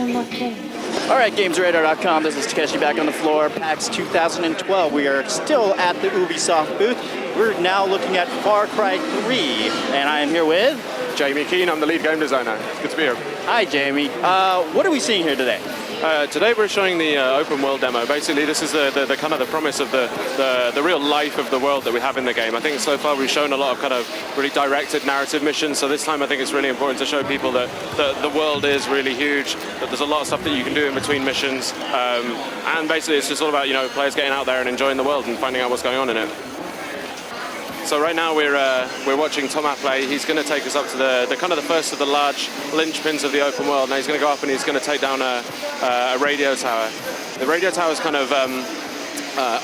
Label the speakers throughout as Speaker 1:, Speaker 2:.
Speaker 1: All right, GamesRadar.com. This is Takeshi back on the floor. PAX 2012. We are still at the Ubisoft booth. We're now looking at Far Cry 3, and I am here with
Speaker 2: Jamie Keane. I'm the lead game designer. It's good to be here.
Speaker 1: Hi, Jamie. What are we seeing here today?
Speaker 2: Today we're showing the open world demo. Basically, this is the kind of the promise of the real life of the world that we have in the game. I think so far we've shown a lot of kind of really directed narrative missions. So this time I think it's really important to show people that the world is really huge, that there's a lot of stuff that you can do in between missions, and basically it's just all about players getting out there and enjoying the world and finding out what's going on in it. So right now we're watching Thomas play. He's going to take us up to the kind of the first of the large linchpins of the open world. Now he's going to go up and he's going to take down a radio tower. The radio towers kind of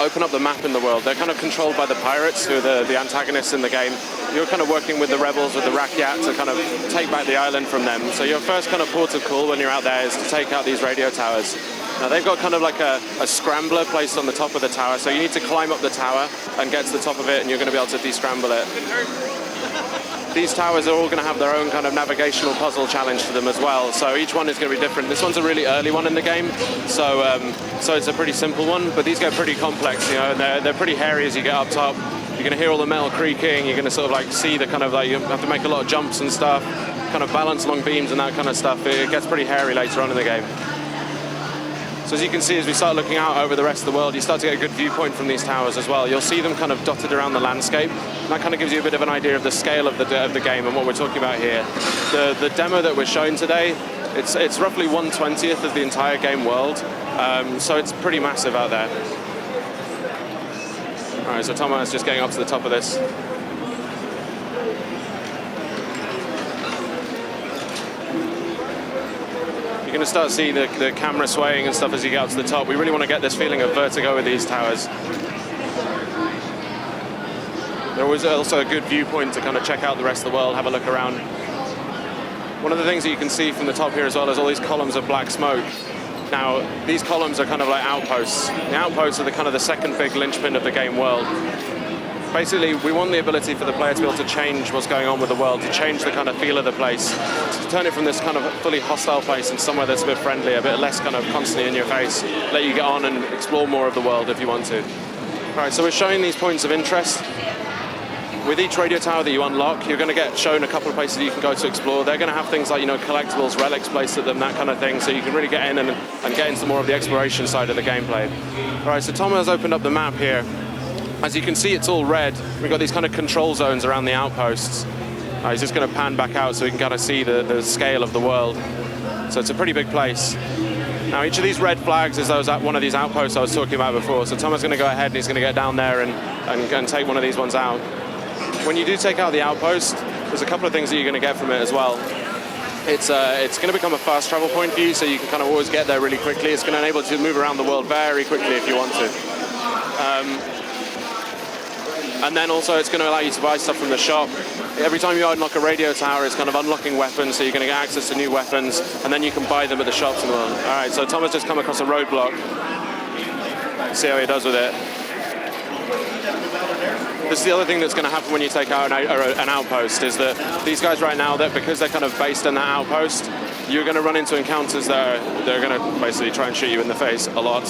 Speaker 2: open up the map in the world. They're kind of controlled by the pirates, who are the antagonists in the game. You're kind of working with the rebels, with the Rakyat, to kind of take back the island from them. So your first kind of port of call when you're out there is to take out these radio towers. Now they've got kind of like a scrambler placed on the top of the tower, so you need to climb up the tower and get to the top of it, and you're going to be able to descramble it. These towers are all going to have their own kind of navigational puzzle challenge to them as well, so each one is going to be different. This one's a really early one in the game, so it's a pretty simple one, but these get pretty complex, and they're pretty hairy as you get up top. You're going to hear all the metal creaking, you're going to sort of like see the kind of like, you have to make a lot of jumps and stuff, kind of balance along beams and that kind of stuff. It gets pretty hairy later on in the game. So as you can see, as we start looking out over the rest of the world, you start to get a good viewpoint from these towers as well. You'll see them kind of dotted around the landscape. And that kind of gives you a bit of an idea of the scale of the game and what we're talking about here. The demo that we're showing today, it's roughly 1/20th of the entire game world. So it's pretty massive out there. All right, so Thomas is just getting up to the top of this. You're going to start seeing the camera swaying and stuff as you get up to the top. We really want to get this feeling of vertigo with these towers. There was also a good viewpoint to kind of check out the rest of the world, have a look around. One of the things that you can see from the top here as well is all these columns of black smoke. Now, these columns are kind of like outposts. The outposts are the kind of the second big linchpin of the game world. Basically, we want the ability for the player to be able to change what's going on with the world, to change the kind of feel of the place, to turn it from this kind of fully hostile place and somewhere that's a bit friendly, a bit less kind of constantly in your face, let you get on and explore more of the world if you want to. All right, so we're showing these points of interest. With each radio tower that you unlock, you're going to get shown a couple of places that you can go to explore. They're going to have things like, collectibles, relics placed at them, that kind of thing, so you can really get in and get into more of the exploration side of the gameplay. All right, so Tom has opened up the map here. As you can see, it's all red. We've got these kind of control zones around the outposts. He's just going to pan back out so we can kind of see the scale of the world. So it's a pretty big place. Now, each of these red flags is one of these outposts I was talking about before. So Thomas is going to go ahead and he's going to get down there and take one of these ones out. When you do take out the outpost, there's a couple of things that you're going to get from it as well. It's going to become a fast travel point for you, so you can kind of always get there really quickly. It's going to enable you to move around the world very quickly if you want to. And then also it's going to allow you to buy stuff from the shop. Every time you unlock a radio tower, it's kind of unlocking weapons, so you're going to get access to new weapons, and then you can buy them at the shops in the world. All right, so Thomas just come across a roadblock. See how he does with it. This is the other thing that's going to happen when you take out an outpost, is that these guys right now, that because they're kind of based in that outpost, you're going to run into encounters that they're going to basically try and shoot you in the face a lot.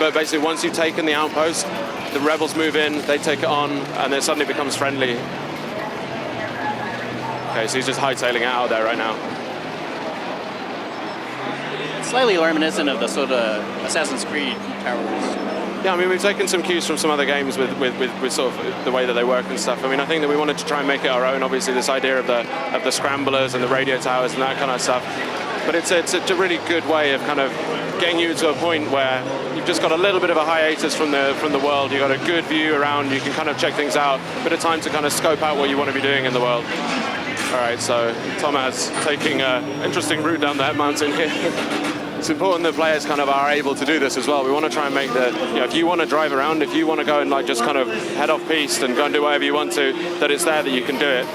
Speaker 2: But basically, once you've taken the outpost, the rebels move in, they take it on, and it suddenly becomes friendly. Okay, so he's just hightailing it out there right now.
Speaker 1: Slightly reminiscent of the sort of Assassin's Creed towers.
Speaker 2: Yeah, I mean, we've taken some cues from some other games with sort of the way that they work and stuff. I mean, I think that we wanted to try and make it our own, obviously, this idea of the scramblers and the radio towers and that kind of stuff. But it's a really good way of kind of getting you to a point where you've just got a little bit of a hiatus from the world. You've got a good view around, you can kind of check things out, a bit of time to kind of scope out what you want to be doing in the world. All right, so Thomas taking an interesting route down that mountain here. It's important that players kind of are able to do this as well. We want to try and make if you want to drive around, if you want to go and like just kind of head off piste and go and do whatever you want to, that it's there that you can do it.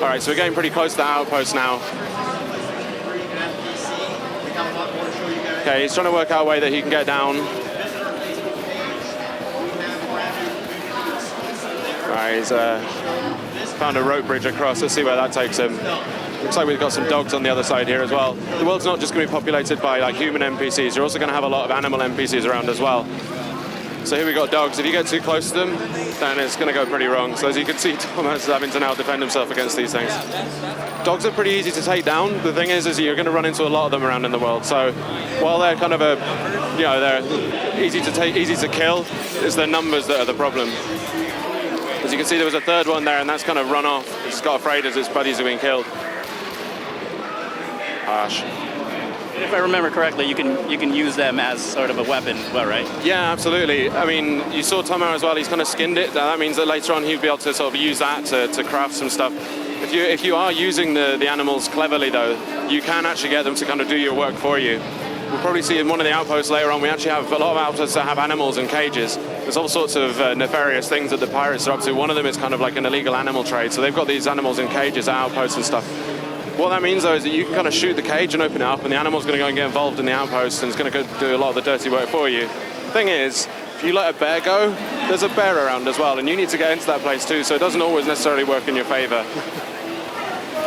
Speaker 2: All right, so we're getting pretty close to the outpost now. Okay, he's trying to work out a way that he can get down. All right, he's found a rope bridge across. Let's see where that takes him. Looks like we've got some dogs on the other side here as well. The world's not just going to be populated by like human NPCs. You're also going to have a lot of animal NPCs around as well. So here we got dogs. If you get too close to them, then it's going to go pretty wrong. So as you can see, Thomas is having to now defend himself against these things. Dogs are pretty easy to take down. The thing is you're going to run into a lot of them around in the world. So while they're kind of they're easy to kill, it's their numbers that are the problem. As you can see, there was a third one there, and that's kind of run off. It's got afraid as its buddies are being killed. Harsh.
Speaker 1: If I remember correctly, you can use them as sort of a weapon, well, right?
Speaker 2: Yeah, absolutely. I mean, you saw Tomo as well. He's kind of skinned it. That means that later on he'll be able to sort of use that to craft some stuff. If you are using the animals cleverly, though, you can actually get them to kind of do your work for you. We'll probably see in one of the outposts later on, we actually have a lot of outposts that have animals in cages. There's all sorts of nefarious things that the pirates are up to. One of them is kind of like an illegal animal trade. So they've got these animals in cages at outposts and stuff. What that means, though, is that you can kind of shoot the cage and open it up, and the animal's going to go and get involved in the outpost, and it's going to go do a lot of the dirty work for you. Thing is, if you let a bear go, there's a bear around as well, and you need to get into that place too, so it doesn't always necessarily work in your favor.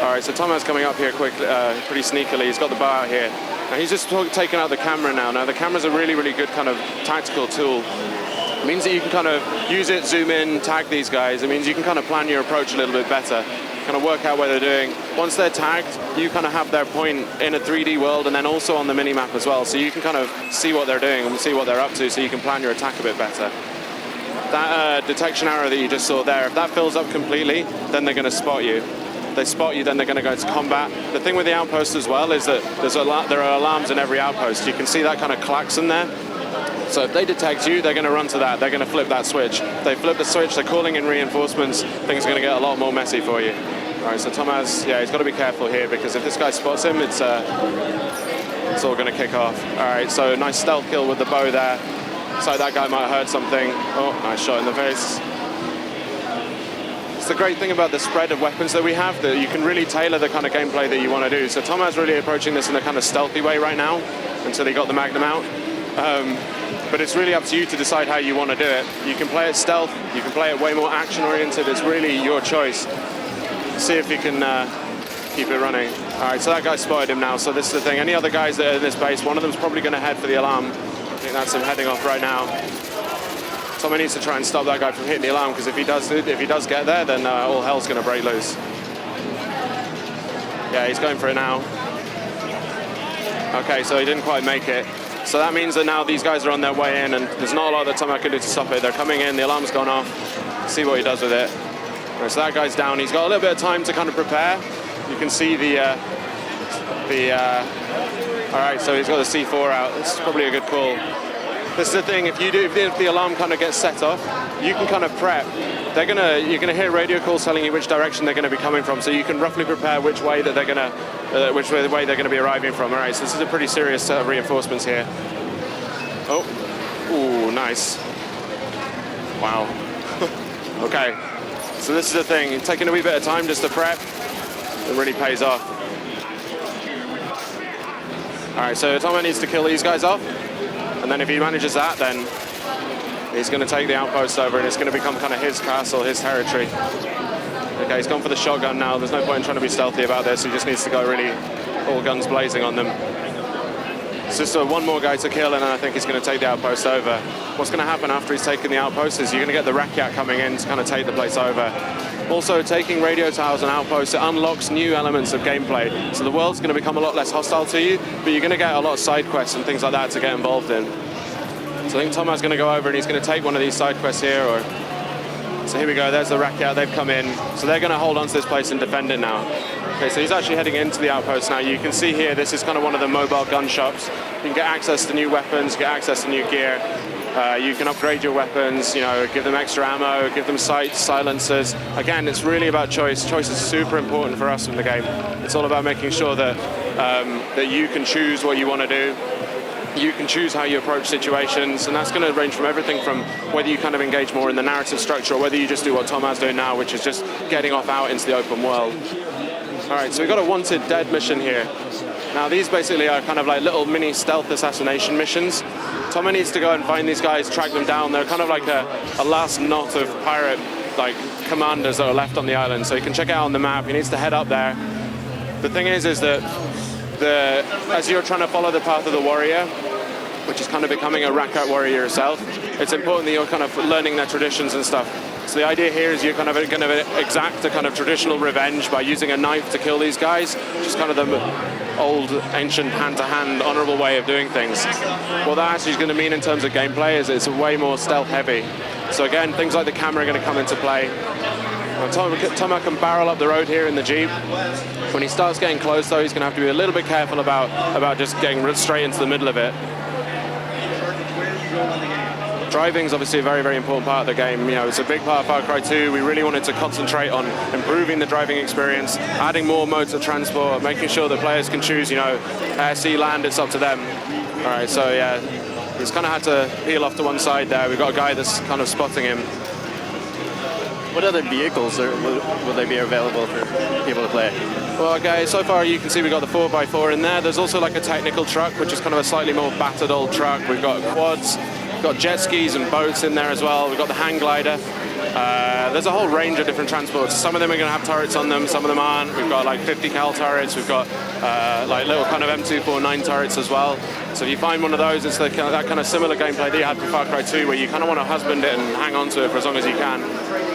Speaker 2: All right, so Tomo's coming up here quickly, pretty sneakily. He's got the bow out here. Now he's just taking out the camera now. Now the camera's a really, really good kind of tactical tool. It means that you can kind of use it, zoom in, tag these guys. It means you can kind of plan your approach a little bit better, kind of work out what they're doing. Once they're tagged, you kind of have their point in a 3D world and then also on the mini-map as well. So you can kind of see what they're doing and see what they're up to, so you can plan your attack a bit better. That detection arrow that you just saw there, if that fills up completely, then they're going to spot you. If they spot you, then they're going to go into combat. The thing with the outpost as well is that there are alarms in every outpost. You can see that kind of klaxon there. So if they detect you, they're going to run to that. They're going to flip that switch. If they flip the switch, they're calling in reinforcements. Things are going to get a lot more messy for you. All right, so Tomas, he's got to be careful here, because if this guy spots him, it's all going to kick off. All right, so nice stealth kill with the bow there. Looks like that guy might have heard something. Oh, nice shot in the face. It's the great thing about the spread of weapons that we have, that you can really tailor the kind of gameplay that you want to do. So Tomas really approaching this in a kind of stealthy way right now, until he got the Magnum out. But it's really up to you to decide how you want to do it. You can play it stealth, you can play it way more action-oriented. It's really your choice. See if you can keep it running. All right, so that guy spotted him now, so this is the thing. Any other guys that are in this base, one of them's probably going to head for the alarm. I think that's him heading off right now. Tommy needs to try and stop that guy from hitting the alarm, because if he does get there, then all hell's going to break loose. Yeah, he's going for it now. Okay, so he didn't quite make it. So that means that now these guys are on their way in, and there's not a lot that Tomo can do to stop it. They're coming in, the alarm's gone off. See what he does with it. Right, so that guy's down. He's got a little bit of time to kind of prepare. You can see all right, so he's got the C4 out. This is probably a good call. This is the thing, if the alarm kind of gets set off, you can kind of prep. You're gonna hear radio calls telling you which direction they're gonna be coming from, so you can roughly prepare which way that they're gonna be arriving from. All right, so this is a pretty serious set of reinforcements here. Oh, ooh, nice. Wow. Okay, so this is the thing, taking a wee bit of time just to prep, it really pays off. All right, so Tomo needs to kill these guys off, and then if he manages that, then he's going to take the outpost over, and it's going to become kind of his castle, his territory. Okay, he's gone for the shotgun now. There's no point in trying to be stealthy about this. He just needs to go really all guns blazing on them. It's just one more guy to kill, and then I think he's going to take the outpost over. What's going to happen after he's taken the outpost is you're going to get the Rakyat coming in to kind of take the place over. Also, taking radio towers and outposts, it unlocks new elements of gameplay. So the world's going to become a lot less hostile to you, but you're going to get a lot of side quests and things like that to get involved in. So I think Tomo's going to go over and he's going to take one of these side quests here. So here we go, there's the Rakyat, they've come in. So they're going to hold on to this place and defend it now. Okay, so he's actually heading into the outpost now. You can see here, this is kind of one of the mobile gun shops. You can get access to new weapons, get access to new gear. You can upgrade your weapons, give them extra ammo, give them sights, silencers. Again, it's really about choice. Choice is super important for us in the game. It's all about making sure that that you can choose what you want to do. You can choose how you approach situations, and that's going to range from everything from whether you kind of engage more in the narrative structure or whether you just do what Tomo's doing now, which is just getting off out into the open world. All right, so we've got a wanted dead mission here. Now these basically are kind of like little mini stealth assassination missions. Tomo needs to go and find these guys, track them down. They're kind of like a last knot of pirate commanders that are left on the island. So you can check it out on the map. He needs to head up there. The thing is that as you're trying to follow the path of the warrior, which is kind of becoming a Rakat warrior yourself, it's important that you're kind of learning their traditions and stuff. So the idea here is you're kind of going to exact a kind of traditional revenge by using a knife to kill these guys, which is kind of the old, ancient, hand-to-hand, honorable way of doing things. What that actually is going to mean in terms of gameplay is it's way more stealth-heavy. So again, things like the camera are going to come into play. Toma can barrel up the road here in the Jeep. When he starts getting close, though, he's going to have to be a little bit careful about just getting straight into the middle of it. Driving is obviously a very, very important part of the game. You know, it's a big part of Far Cry 2. We really wanted to concentrate on improving the driving experience, adding more modes of transport, making sure that players can choose, you know, air, sea, land, it's up to them. All right, so yeah, he's kind of had to peel off to one side there. We've got a guy that's kind of spotting him.
Speaker 1: What other vehicles will they be available for people to play?
Speaker 2: Well, okay, so far you can see we've got the 4x4 in there. There's also like a technical truck, which is kind of a slightly more battered old truck. We've got quads. We've got jet skis and boats in there as well. We've got the hang glider. There's a whole range of different transports. Some of them are going to have turrets on them, some of them aren't. We've got like 50 cal turrets. We've got like little kind of M249 turrets as well. So if you find one of those, it's that kind of similar gameplay that you had for Far Cry 2, where you kind of want to husband it and hang on to it for as long as you can.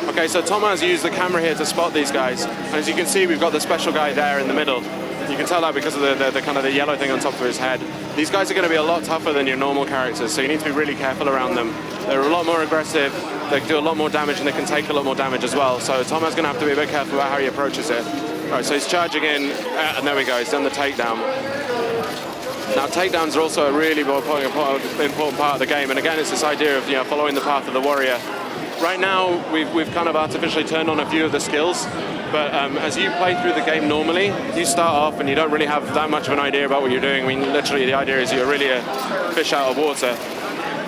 Speaker 2: Okay, so Tom has used the camera here to spot these guys. And as you can see, we've got the special guy there in the middle. You can tell that because of the kind of the yellow thing on top of his head. These guys are going to be a lot tougher than your normal characters, so you need to be really careful around them. They're a lot more aggressive, they can do a lot more damage, and they can take a lot more damage as well. So Toma's going to have to be a bit careful about how he approaches it. All right, so he's charging in, and there we go, he's done the takedown. Now, takedowns are also a really important part of the game, and again, it's this idea of, you know, following the path of the warrior. Right now, we've kind of artificially turned on a few of the skills, but as you play through the game normally, you start off and you don't really have that much of an idea about what you're doing. I mean, literally, the idea is you're really a fish out of water.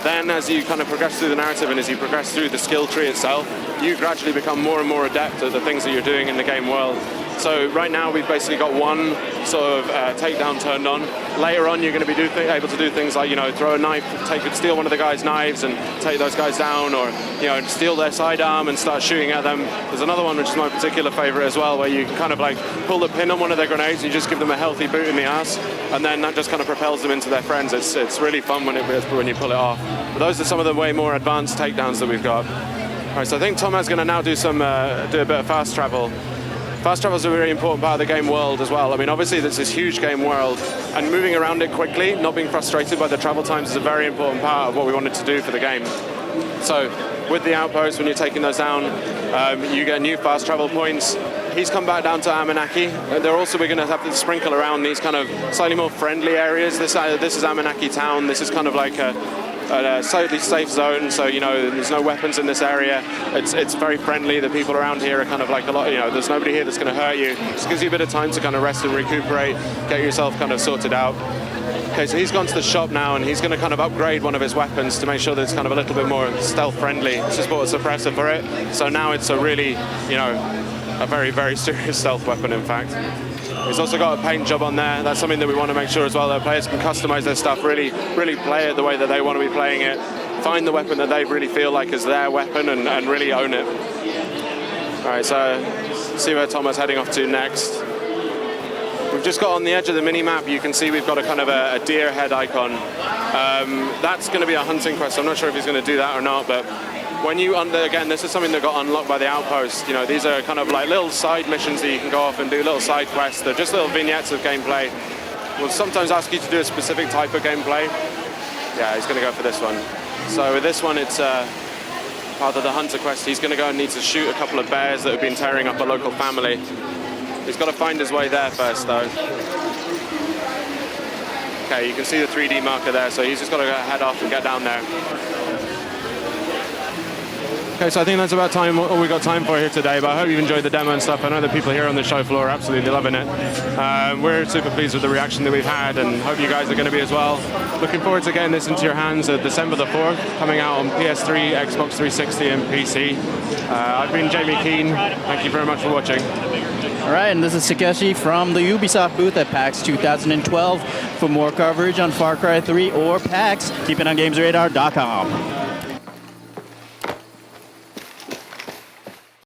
Speaker 2: Then, as you kind of progress through the narrative and as you progress through the skill tree itself, you gradually become more and more adept at the things that you're doing in the game world. So right now we've basically got one sort of takedown turned on. Later on, you're going to be able to do things like, you know, throw a knife, steal one of the guys' knives and take those guys down, or, you know, steal their sidearm and start shooting at them. There's another one which is my particular favorite as well, where you can kind of like pull the pin on one of their grenades and you just give them a healthy boot in the ass, and then that just kind of propels them into their friends. It's really fun when you pull it off. But those are some of the way more advanced takedowns that we've got. All right, so I think Toma's going to now do a bit of fast travel. Fast travel is a very important part of the game world as well. I mean, obviously there's this huge game world, and moving around it quickly, not being frustrated by the travel times, is a very important part of what we wanted to do for the game. So with the outposts, when you're taking those down, you get new fast travel points. He's come back down to Amanaki. We're going to have to sprinkle around these kind of slightly more friendly areas. This is Amanaki town. This is kind of like a slightly safe zone, so, you know, there's no weapons in this area. It's very friendly. The people around here are kind of like a lot, you know, there's nobody here that's going to hurt you. Just gives you a bit of time to kind of rest and recuperate, get yourself kind of sorted out. Okay, so he's gone to the shop now, and he's going to kind of upgrade one of his weapons to make sure that it's kind of a little bit more stealth friendly. He's just bought a suppressor for it, so now it's a really, you know, a very, very serious stealth weapon, in fact. He's also got a paint job on there. That's something that we want to make sure as well, that players can customize their stuff, really play it the way that they want to be playing it, find the weapon that they really feel like is their weapon, and really own it. All right, so see where Toma's heading off to next. We've just got on the edge of the mini-map, you can see we've got a kind of a deer head icon. That's going to be a hunting quest. I'm not sure if he's going to do that or not, but when you, again, this is something that got unlocked by the outpost. You know, these are kind of like little side missions that you can go off and do, little side quests. They're just little vignettes of gameplay. We'll sometimes ask you to do a specific type of gameplay. Yeah, he's going to go for this one. So with this one, it's part of the hunter quest. He's going to go and need to shoot a couple of bears that have been tearing up a local family. He's got to find his way there first, though. Okay, you can see the 3D marker there, so he's just got to head off and get down there. Okay, so I think that's about all we've got time for here today, but I hope you've enjoyed the demo and stuff. I know the people here on the show floor are absolutely loving it. We're super pleased with the reaction that we've had, and hope you guys are going to be as well. Looking forward to getting this into your hands at December the 4th, coming out on PS3, Xbox 360, and PC. I've been Jamie Keane. Thank you very much for watching.
Speaker 1: All right, and this is Takeshi from the Ubisoft booth at PAX 2012. For more coverage on Far Cry 3 or PAX, keep it on GamesRadar.com.